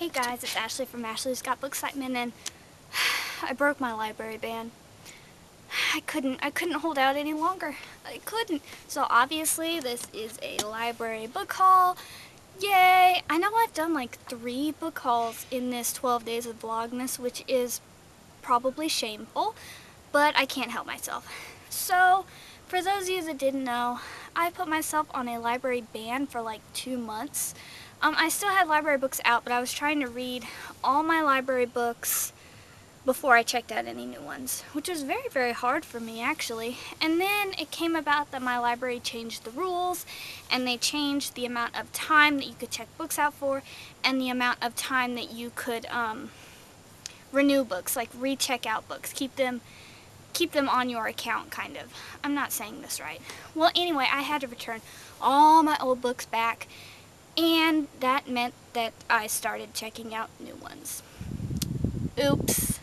Hey guys, it's Ashley from acbsgotbookcitement, and I broke my library ban. I couldn't hold out any longer. I couldn't. So obviously this is a library book haul. Yay! I know I've done like 3 book hauls in this 12 days of Vlogmas, which is probably shameful, but I can't help myself. So, for those of you that didn't know, I put myself on a library ban for like 2 months. I still had library books out, but I was trying to read all my library books before I checked out any new ones, which was very, very hard for me actually. And then it came about that my library changed the rules, and they changed the amount of time that you could check books out for, and the amount of time that you could renew books, like recheck out books, keep them on your account, kind of. I'm not saying this right. Well, anyway, I had to return all my old books back, and that meant that I started checking out new ones. Oops.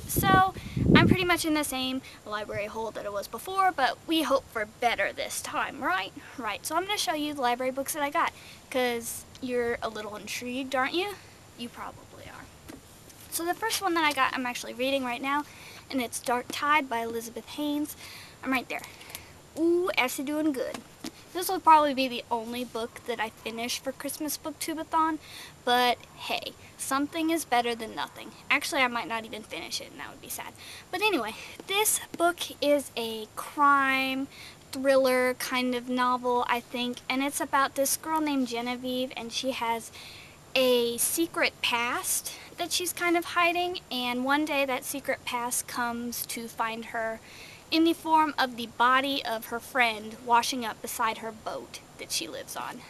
So, I'm pretty much in the same library hole that I was before, but we hope for better this time, right? Right, so I'm going to show you the library books that I got, because you're a little intrigued, aren't you? You probably are. So the first one that I got, I'm actually reading right now, and it's Dark Tide by Elizabeth Haynes. I'm right there. Ooh, Ashley doing good. This will probably be the only book that I finish for Christmas Booktubeathon, but hey, something is better than nothing. Actually, I might not even finish it, and that would be sad. But anyway, this book is a crime thriller kind of novel, I think, and it's about this girl named Genevieve, and she has a secret past that she's kind of hiding, and one day that secret past comes to find her in the form of the body of her friend washing up beside her boat that she lives on.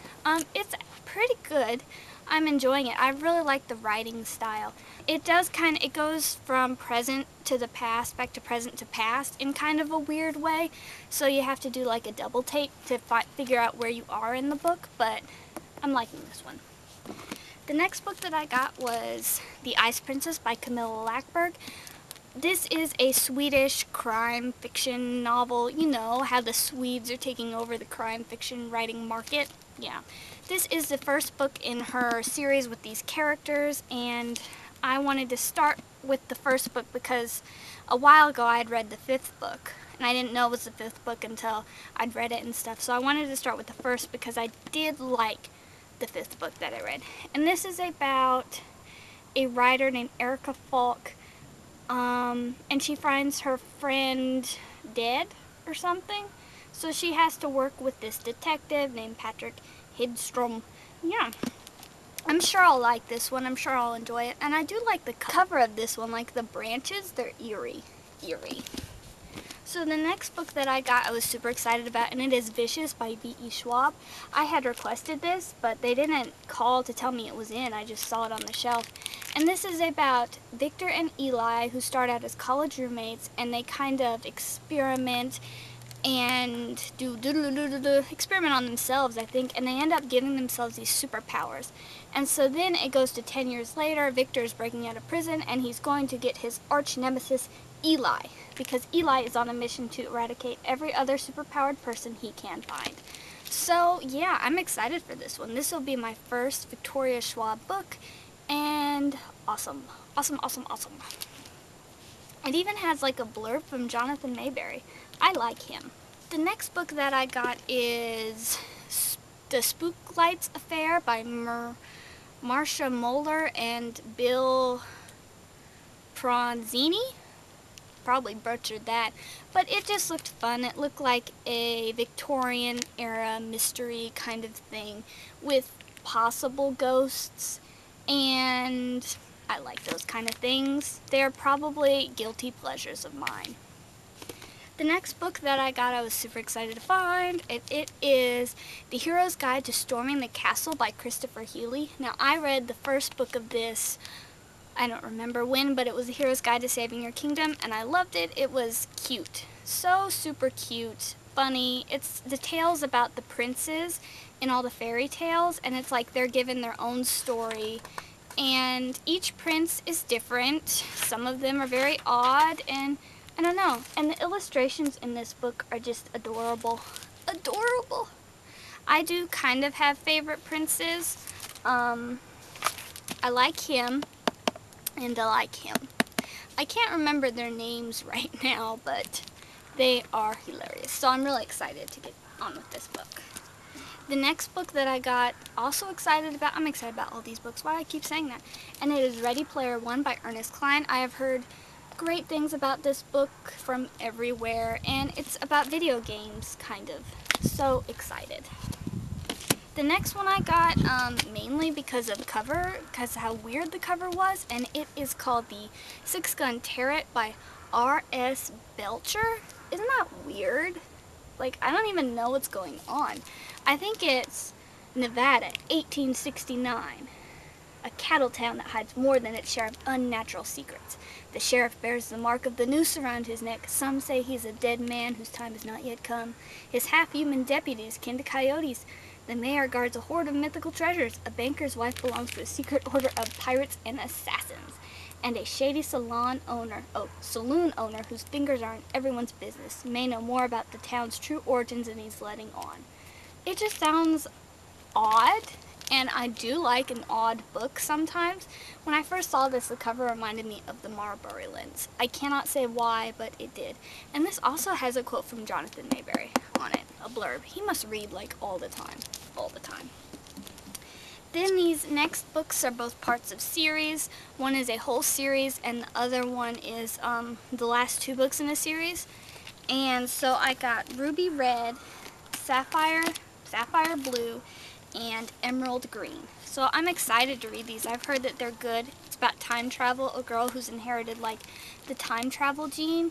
It's pretty good. I'm enjoying it. I really like the writing style. It goes from present to the past, back to present to past in kind of a weird way, so you have to do like a double take to figure out where you are in the book, but I'm liking this one. The next book that I got was The Ice Princess by Camilla Läckberg. This is a Swedish crime fiction novel. You know how the Swedes are taking over the crime fiction writing market. Yeah. This is the first book in her series with these characters, and I wanted to start with the first book because a while ago I had read the 5th book, and I didn't know it was the 5th book until I'd read it and stuff. So I wanted to start with the first because I did like the 5th book that I read. And this is about a writer named Erica Falk, and she finds her friend dead or something, so she has to work with this detective named Patrick Hidstrom. Yeah, I'm sure I'll like this one. I'm sure I'll enjoy it, and I do like the cover of this one, like the branches, they're eerie. So the next book that I got I was super excited about, and it is Vicious by V.E. Schwab. I had requested this, but they didn't call to tell me it was in. I just saw it on the shelf. And this is about Victor and Eli, who start out as college roommates, and they kind of experiment and experiment on themselves, I think, and they end up giving themselves these superpowers. And so then it goes to 10 years later, Victor's breaking out of prison, and he's going to get his arch nemesis, Eli, because Eli is on a mission to eradicate every other superpowered person he can find. So yeah, I'm excited for this one. This will be my first Victoria Schwab book, and awesome. It even has like a blurb from Jonathan Mayberry. I like him. The next book that I got is The Spooklights Affair by Marcia Moeller and Bill Pronzini. Probably butchered that, but it just looked fun. It looked like a Victorian era mystery kind of thing with possible ghosts, and I like those kind of things. They're probably guilty pleasures of mine. The next book that I got I was super excited to find. It is The Hero's Guide to Storming the Castle by Christopher Healy. Now, I read the first book of this, I don't remember when, but it was The Hero's Guide to Saving Your Kingdom, and I loved it. It was cute. So super cute, funny. It's the tales about the princes in all the fairy tales, and it's like they're given their own story, and each prince is different. Some of them are very odd, and I don't know. And the illustrations in this book are just adorable. Adorable! I do kind of have favorite princes. I like him, and I like him. I can't remember their names right now, but they are hilarious. So I'm really excited to get on with this book. The next book that I got, also excited about, I'm excited about all these books, why do I keep saying that? And it is Ready Player One by Ernest Cline. I have heard great things about this book from everywhere, and it's about video games, kind of. So excited. The next one I got, mainly because of the cover, because of how weird the cover was, and it is called The Six Gun Turret by R.S. Belcher. Isn't that weird? Like, I don't even know what's going on. I think it's Nevada, 1869. A cattle town that hides more than its share of unnatural secrets. The sheriff bears the mark of the noose around his neck. Some say he's a dead man whose time has not yet come. His half-human deputy is kin to coyotes. The mayor guards a hoard of mythical treasures. A banker's wife belongs to a secret order of pirates and assassins. And a shady saloon owner whose fingers are in everyone's business may know more about the town's true origins than he's letting on. It just sounds odd, and I do like an odd book sometimes. When I first saw this, the cover reminded me of the Marbury Lens. I cannot say why, but it did. And this also has a quote from Jonathan Mayberry on it, a blurb. He must read like all the time. Then these next books are both parts of series. One is a whole series, and the other one is the last two books in a series. And so I got Ruby Red, Sapphire Blue, and Emerald Green. So I'm excited to read these. I've heard that they're good. It's about time travel, a girl who's inherited like the time travel gene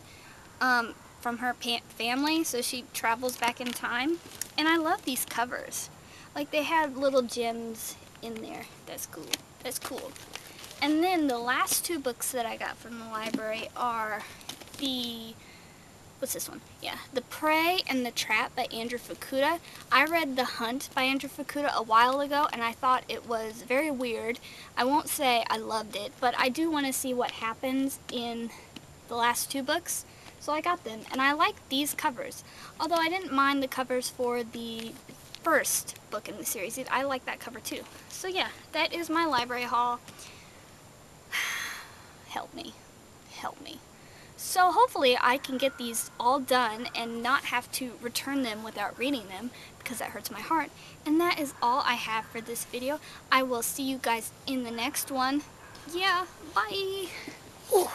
from her family, so she travels back in time. And I love these covers. Like, they have little gems in there. That's cool. And then the last two books that I got from the library are what's this one? Yeah, The Prey and the Trap by Andrew Fukuda. I read The Hunt by Andrew Fukuda a while ago, and I thought it was very weird. I won't say I loved it, but I do want to see what happens in the last two books, so I got them. And I like these covers, although I didn't mind the covers for the first book in the series. I like that cover too. So yeah, that is my library haul. Help me. So hopefully I can get these all done and not have to return them without reading them, because that hurts my heart. And that is all I have for this video. I will see you guys in the next one. Yeah, bye! Ooh.